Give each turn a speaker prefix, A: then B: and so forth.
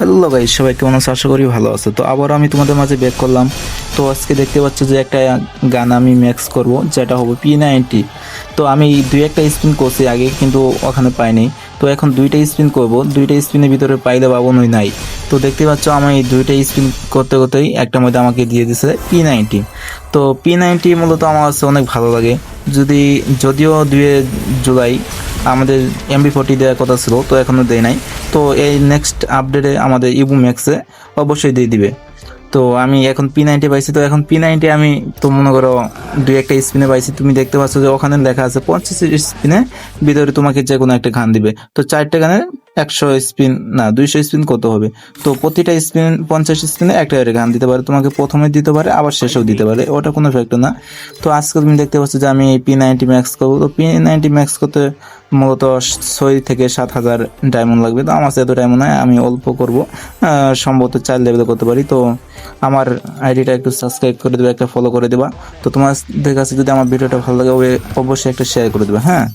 A: Hello guys, সবাই কেমন আছো? আশা করি ভালো আছো। তো আবার আমি তোমাদের মাঝে ব্যাক করলাম। তো আজকে দেখতে পাচ্ছ যে একটা গান আমি ম্যাক্স করব, যেটা হবে P90। তো আমি দুই একটা স্পিন করছি আগে, কিন্তু ওখানে পাইনি। তো এখন দুইটা স্পিন করব, দুইটা স্পিনের ভিতরে পাইলে পাবনই নাই। তো দেখতে পাচ্ছ আমি এই দুইটা স্পিন করতে করতেই একটা মধ্যে আমাকে দিয়ে দিছে P90। তো P90 মূলত আমার কাছে অনেক ভালো লাগে। যদিও 2 জুলাই আমাদের MB40 দেওয়ার কথা ছিল, তো এখনো দেয় নাই। তো এই নেক্সট আপডেটে আমাদের ইবু ম্যাক্সে অবশ্যই দিয়ে দিবে। তো আমি এখন P90 পাইছি। তো এখন P90 আমি তো মনে করো দুই একটা স্পিনে পাইছি। তুমি দেখতে পাচ্ছ যে ওখানে লেখা আছে 50 স্পিনে ভিতরে তোমাকে যে কোনো একটা গান দিবে। তো 4টা গানের 100 স্পিন না 200 স্পিন কত হবে? তো প্রতিটা স্পিন 50 স্পিনে একটা করে গান দিতে পারে, তোমাকে প্রথমে দিতে পারে আবার শেষেও দিতে পারে, ওটা কোনো ফ্যাক্টর না। তো আজকে তুমি দেখতে পাচ্ছ যে আমি P90 ম্যাক্স করবো। তো P90 ম্যাক্স করতে মূলত 6 থেকে 7 হাজার ডায়মন্ড লাগবে। তো আমার কাছে এত ডায়মন্ড নয়, আমি অল্প করব। সম্ভবত 4 লেভেলে করতে পারি। তো আমার আইডিটা একটু সাবস্ক্রাইব করে দেবে, একটা ফলো করে দেবা। তো তোমাদের কাছে যদি আমার ভিডিওটা ভালো লাগে অবশ্যই একটা শেয়ার করে দেবে, হ্যাঁ।